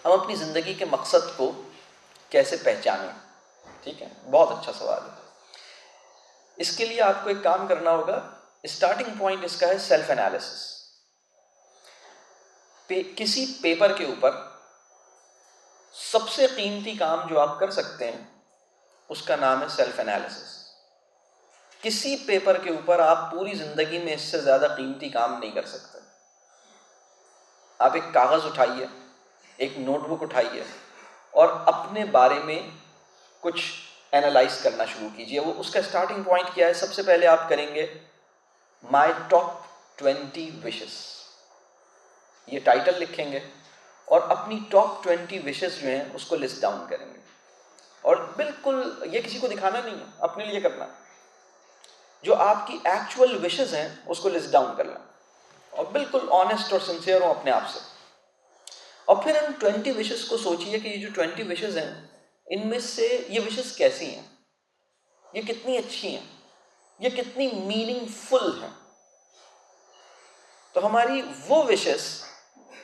हम अपनी ज़िंदगी के मकसद को कैसे पहचानें? ठीक है, बहुत अच्छा सवाल है। इसके लिए आपको एक काम करना होगा। स्टार्टिंग पॉइंट इसका है सेल्फ एनालिसिस। किसी पेपर के ऊपर सबसे कीमती काम जो आप कर सकते हैं उसका नाम है सेल्फ एनालिसिस। किसी पेपर के ऊपर आप पूरी ज़िंदगी में इससे ज़्यादा कीमती काम नहीं कर सकते। आप एक कागज़ उठाइए, एक नोटबुक उठाइए और अपने बारे में कुछ एनालाइज करना शुरू कीजिए। वो उसका स्टार्टिंग पॉइंट क्या है? सबसे पहले आप करेंगे माई टॉप 20 विशेस, ये टाइटल लिखेंगे और अपनी टॉप 20 विशेस जो हैं उसको लिस्ट डाउन करेंगे। और बिल्कुल ये किसी को दिखाना नहीं है, अपने लिए करना। जो आपकी एक्चुअल विशेस हैं उसको लिस्ट डाउन करना और बिल्कुल ऑनेस्ट और सिंसियर हो अपने आप से। और फिर इन 20 विशेस को सोचिए कि ये जो 20 विशेस हैं इनमें से ये विशेस कैसी हैं, ये कितनी अच्छी हैं, ये कितनी मीनिंगफुल हैं। तो हमारी वो विशेस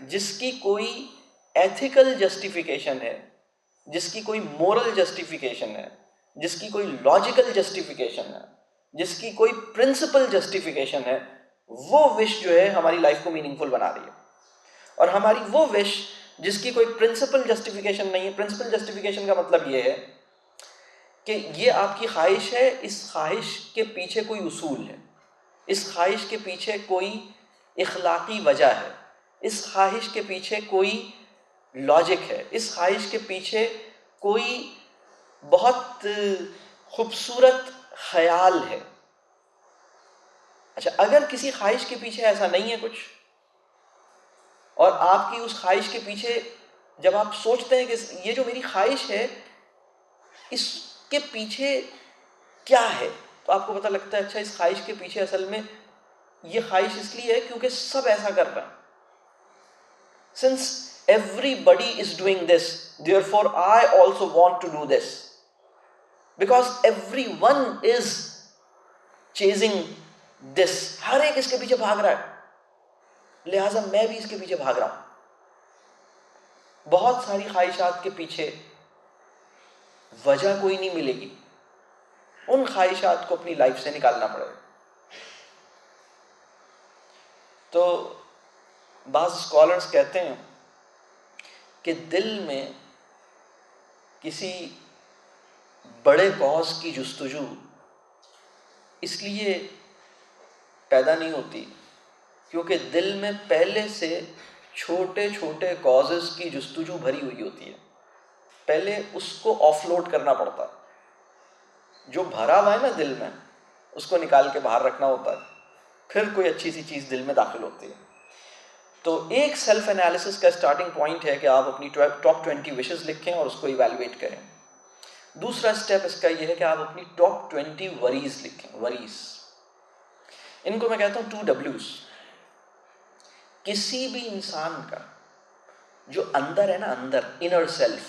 जिसकी कोई एथिकल जस्टिफिकेशन है, जिसकी कोई मोरल जस्टिफिकेशन है, जिसकी कोई लॉजिकल जस्टिफिकेशन है, जिसकी कोई प्रिंसिपल जस्टिफिकेशन है, वो विश जो है हमारी लाइफ को मीनिंगफुल बना रही है। और हमारी वो विश जिसकी कोई प्रिंसिपल जस्टिफिकेशन नहीं है, प्रिंसिपल जस्टिफिकेशन का मतलब ये है कि ये आपकी ख्वाहिश है, इस ख्वाहिश के पीछे कोई उसूल है, इस ख्वाहिश के पीछे कोई इखलाकी वजह है, इस ख्वाहिश के पीछे कोई लॉजिक है, इस ख्वाहिश के पीछे कोई बहुत खूबसूरत ख्याल है। अच्छा, अगर किसी ख्वाहिश के पीछे ऐसा नहीं है कुछ, और आपकी उस ख्वाहिश के पीछे जब आप सोचते हैं कि ये जो मेरी ख्वाहिश है इसके पीछे क्या है, तो आपको पता लगता है अच्छा इस ख्वाहिश के पीछे असल में ये ख्वाहिश इसलिए है क्योंकि सब ऐसा कर रहे हैं। Since everybody is doing this, therefore I also want to do this, because everyone is chasing this। हर एक इसके पीछे भाग रहा है, लिहाजा मैं भी इसके पीछे भाग रहा हूं। बहुत सारी ख्वाहिशात के पीछे वजह कोई नहीं मिलेगी, उन ख्वाहिशात को अपनी लाइफ से निकालना पड़ेगा। तो बाज़ स्कॉलर्स कहते हैं कि दिल में किसी बड़े कॉज की जुस्तजू इसलिए पैदा नहीं होती क्योंकि दिल में पहले से छोटे छोटे कॉजेस की जुस्तजू भरी हुई होती है। पहले उसको ऑफलोड करना पड़ता है। जो भरा हुआ है ना दिल में, उसको निकाल के बाहर रखना होता है, फिर कोई अच्छी सी चीज़ दिल में दाखिल होती है। तो एक सेल्फ एनालिसिस का स्टार्टिंग पॉइंट है कि आप अपनी टॉप 20 विशेस लिखें और उसको इवैल्यूएट करें। दूसरा स्टेप इसका यह है कि आप अपनी टॉप 20 वरीज लिखें। वरीज, इनको मैं कहता हूँ 2 W's। किसी भी इंसान का जो अंदर है ना, अंदर इनर सेल्फ,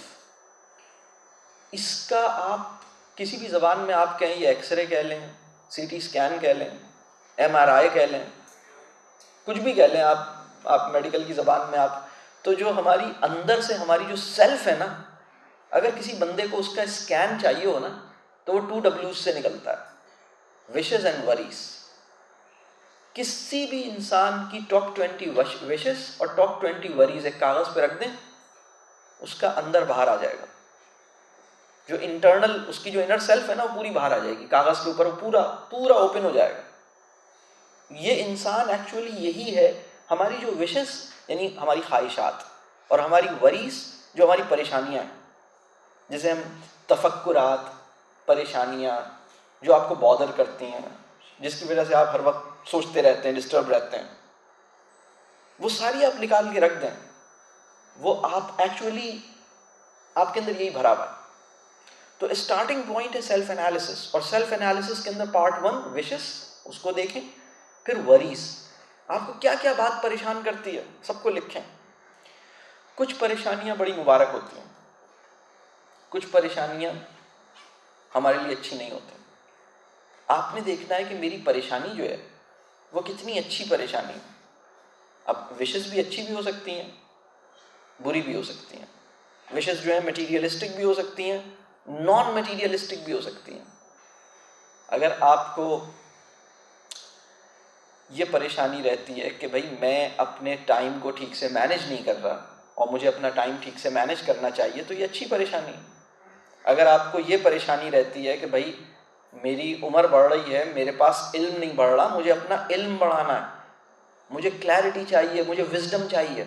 इसका आप किसी भी ज़बान में आप कहें, ये एक्सरे कह लें, CT स्कैन कह लें, MRI कह लें, कुछ भी कह लें आप मेडिकल की ज़बान में आप, तो जो हमारी अंदर से हमारी जो सेल्फ है ना, अगर किसी बंदे को उसका स्कैन चाहिए हो ना तो वो 2 W's से निकलता है, विशेस एंड वरीज। किसी भी इंसान की टॉप 20 विशेस और टॉप 20 वरीज एक कागज़ पे रख दें, उसका अंदर बाहर आ जाएगा। जो इंटरनल उसकी जो इनर सेल्फ है ना वो पूरी बाहर आ जाएगी, कागज़ के ऊपर वो पूरा पूरा ओपन हो जाएगा। ये इंसान एक्चुअली यही है। हमारी जो विशेस यानी हमारी ख्वाहिशात और हमारी वरीज जो हमारी परेशानियाँ हैं, जिसे हम तफक्कुरात, परेशानियाँ जो आपको बॉदर करती हैं, जिसकी वजह से आप हर वक्त सोचते रहते हैं, डिस्टर्ब रहते हैं, वो सारी आप निकाल के रख दें। वो आप एक्चुअली आपके अंदर यही भरा हुआ है। तो स्टार्टिंग पॉइंट है सेल्फ एनालिसिस, और सेल्फ एनालिसिस के अंदर पार्ट 1 विशेस, उसको देखें। फिर वरीज, आपको क्या क्या बात परेशान करती है सबको लिखें। कुछ परेशानियां बड़ी मुबारक होती हैं, कुछ परेशानियां हमारे लिए अच्छी नहीं होती। आपने देखना है कि मेरी परेशानी जो है वो कितनी अच्छी परेशानी है। अब विशेस भी अच्छी भी हो सकती हैं, बुरी भी हो सकती हैं। विशेस जो है मटीरियलिस्टिक भी हो सकती हैं, नॉन मटीरियलिस्टिक भी हो सकती हैं। अगर आपको ये परेशानी रहती है कि भाई मैं अपने टाइम को ठीक से मैनेज नहीं कर रहा और मुझे अपना टाइम ठीक से मैनेज करना चाहिए, तो ये अच्छी परेशानी है। अगर आपको ये परेशानी रहती है कि भाई मेरी उम्र बढ़ रही है, मेरे पास इल्म नहीं बढ़ रहा, मुझे अपना इल्म बढ़ाना है, मुझे क्लैरिटी चाहिए, मुझे विजडम चाहिए,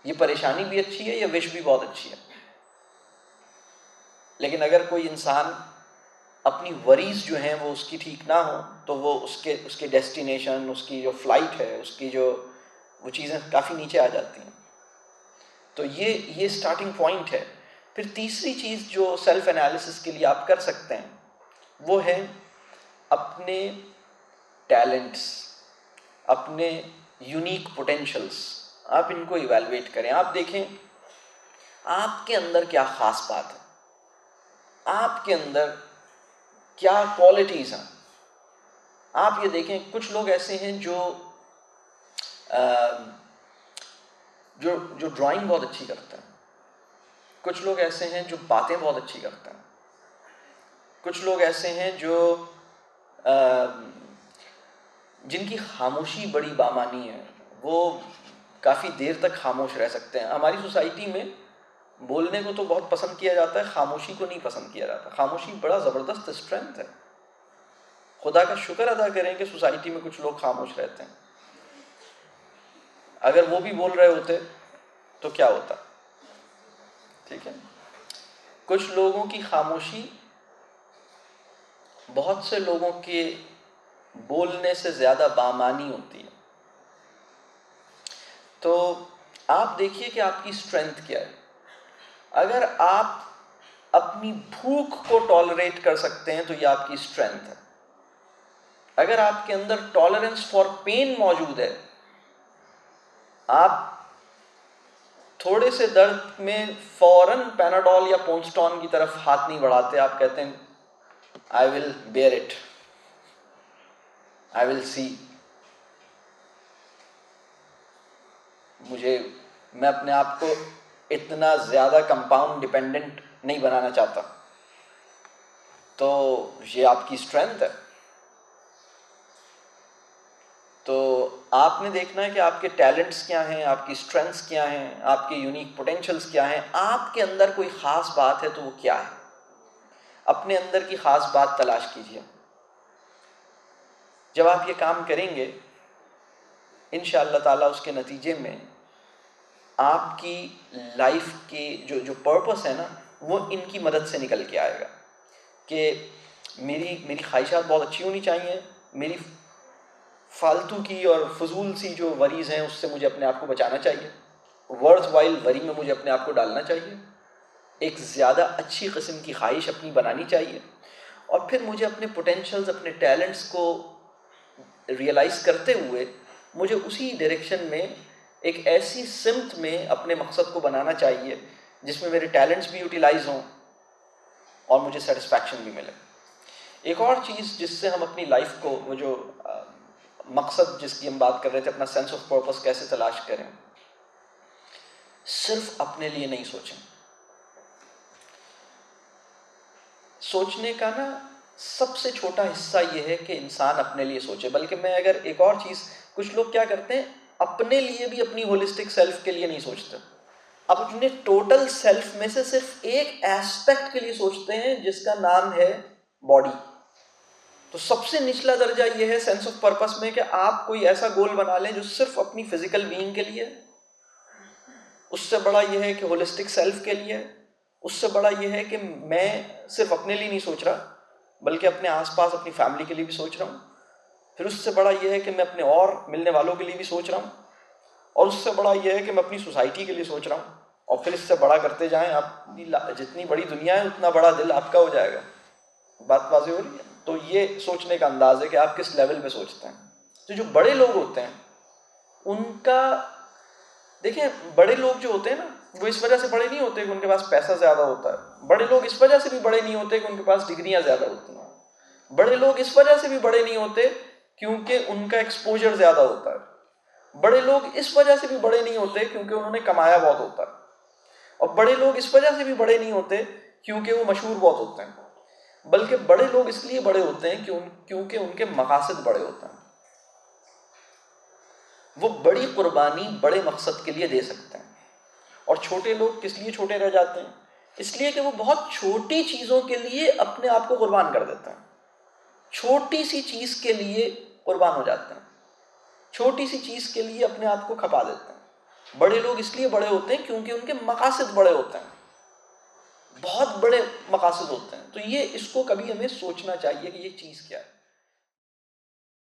ये परेशानी भी अच्छी है, ये विश भी बहुत अच्छी है। लेकिन अगर कोई इंसान अपनी वरीज जो हैं वो उसकी ठीक ना हो, तो वो उसके डेस्टिनेशन, उसकी जो फ्लाइट है, उसकी जो वो चीज़ें काफ़ी नीचे आ जाती हैं। तो ये स्टार्टिंग पॉइंट है। फिर तीसरी चीज़ जो सेल्फ एनालिसिस के लिए आप कर सकते हैं वो है अपने टैलेंट्स, अपने यूनिक पोटेंशल्स, आप इनको इवैल्यूएट करें। आप देखें आपके अंदर क्या ख़ास बात है, आपके अंदर क्या क्वालिटीज़ हैं। आप ये देखें, कुछ लोग ऐसे हैं जो जो ड्राइंग बहुत अच्छी करते हैं, कुछ लोग ऐसे हैं जो बातें बहुत अच्छी करते हैं, कुछ लोग ऐसे हैं जो जिनकी खामोशी बड़ी बामानी है, वो काफ़ी देर तक खामोश रह सकते हैं। हमारी सोसाइटी में बोलने को तो बहुत पसंद किया जाता है, खामोशी को नहीं पसंद किया जाता। खामोशी बड़ा ज़बरदस्त स्ट्रेंथ है। खुदा का शुक्र अदा करें कि सोसाइटी में कुछ लोग खामोश रहते हैं। अगर वो भी बोल रहे होते तो क्या होता, ठीक है। कुछ लोगों की खामोशी बहुत से लोगों के बोलने से ज़्यादा बामानी होती है। तो आप देखिए कि आपकी स्ट्रेंथ क्या है। अगर आप अपनी भूख को टॉलरेट कर सकते हैं तो ये आपकी स्ट्रेंथ है। अगर आपके अंदर टॉलरेंस फॉर पेन मौजूद है, आप थोड़े से दर्द में फौरन पैनाडोल या पोन्स्टॉन की तरफ हाथ नहीं बढ़ाते। आप कहते हैं I will bear it, I will see. मैं अपने आप को इतना ज़्यादा कंपाउंड डिपेंडेंट नहीं बनाना चाहता। तो ये आपकी स्ट्रेंथ है। तो आपने देखना है कि आपके टैलेंट्स क्या हैं, आपकी स्ट्रेंथ्स क्या हैं, आपके यूनिक पोटेंशियल्स क्या हैं। आपके अंदर कोई ख़ास बात है तो वो क्या है, अपने अंदर की ख़ास बात तलाश कीजिए। जब आप ये काम करेंगे, इंशाअल्लाह ताला उसके नतीजे में आपकी लाइफ के जो पर्पस है ना, वो इनकी मदद से निकल के आएगा कि मेरी ख्वाहिशात बहुत अच्छी होनी चाहिए, मेरी फालतू की और फजूल सी जो वरीज़ हैं उससे मुझे अपने आप को बचाना चाहिए, वर्थ वाइल वरी में मुझे अपने आप को डालना चाहिए, एक ज़्यादा अच्छी किस्म की ख्वाहिश अपनी बनानी चाहिए, और फिर मुझे अपने पोटेंशियल्स, अपने टैलेंट्स को रियलाइज़ करते हुए मुझे उसी डायरेक्शन में एक ऐसी सिमत में अपने मकसद को बनाना चाहिए जिसमें मेरे टैलेंट्स भी यूटिलाइज हों और मुझे सेटिस्फैक्शन भी मिले। एक और चीज़ जिससे हम अपनी लाइफ को, वो जो मकसद जिसकी हम बात कर रहे थे, अपना सेंस ऑफ पर्पस कैसे तलाश करें, सिर्फ अपने लिए नहीं सोचें। सोचने का ना सबसे छोटा हिस्सा ये है कि इंसान अपने लिए सोचे। बल्कि मैं अगर एक और चीज़, कुछ लोग क्या करते हैं, अपने लिए भी अपनी होलिस्टिक सेल्फ के लिए नहीं सोचते, अपने टोटल सेल्फ में से सिर्फ एक एस्पेक्ट के लिए सोचते हैं जिसका नाम है बॉडी। तो सबसे निचला दर्जा ये है सेंस ऑफ पर्पस में कि आप कोई ऐसा गोल बना लें जो सिर्फ अपनी फिजिकल बीइंग के लिए, उससे बड़ा यह है कि होलिस्टिक सेल्फ के लिए, उससे बड़ा यह है कि मैं सिर्फ अपने लिए नहीं सोच रहा बल्कि अपने आसपास अपनी फैमिली के लिए भी सोच रहा हूँ, फिर उससे बड़ा यह है कि मैं अपने और मिलने वालों के लिए भी सोच रहा हूँ, और उससे बड़ा यह है कि मैं अपनी सोसाइटी के लिए सोच रहा हूँ, और फिर इससे बड़ा करते जाएं। आप जितनी बड़ी दुनिया है उतना बड़ा दिल आपका हो जाएगा। बात वाज़ेह हो रही है? तो ये सोचने का अंदाज है कि आप किस लेवल पे सोचते हैं। तो जो बड़े लोग होते हैं उनका, देखिए बड़े लोग जो होते हैं ना, वो इस वजह से बड़े नहीं होते कि उनके पास पैसा ज़्यादा होता है। बड़े लोग इस वजह से भी बड़े नहीं होते कि उनके पास डिग्रियां ज़्यादा होती हैं। बड़े लोग इस वजह से भी बड़े नहीं होते क्योंकि उनका एक्सपोजर ज़्यादा होता है। बड़े लोग इस वजह से भी बड़े नहीं होते क्योंकि उन्होंने कमाया बहुत होता है। और बड़े लोग इस वजह से भी बड़े नहीं होते क्योंकि वो मशहूर बहुत होते हैं, बल्कि बड़े लोग इसलिए बड़े होते हैं क्योंकि उनके मकासद बड़े होते हैं। वो बड़ी कुर्बानी बड़े मकसद के लिए दे सकते हैं। और छोटे लोग किस लिए छोटे रह जाते हैं? इसलिए कि वो बहुत छोटी चीज़ों के लिए अपने आप को कुर्बान कर देते हैं, छोटी सी चीज़ के लिए कुर्बान हो जाते हैं, छोटी सी चीज़ के लिए अपने आप को खपा देते हैं। बड़े लोग इसलिए बड़े होते हैं क्योंकि उनके मकासद बड़े होते हैं, बहुत बड़े मकासद होते हैं। तो ये इसको कभी हमें सोचना चाहिए कि ये चीज़ क्या है।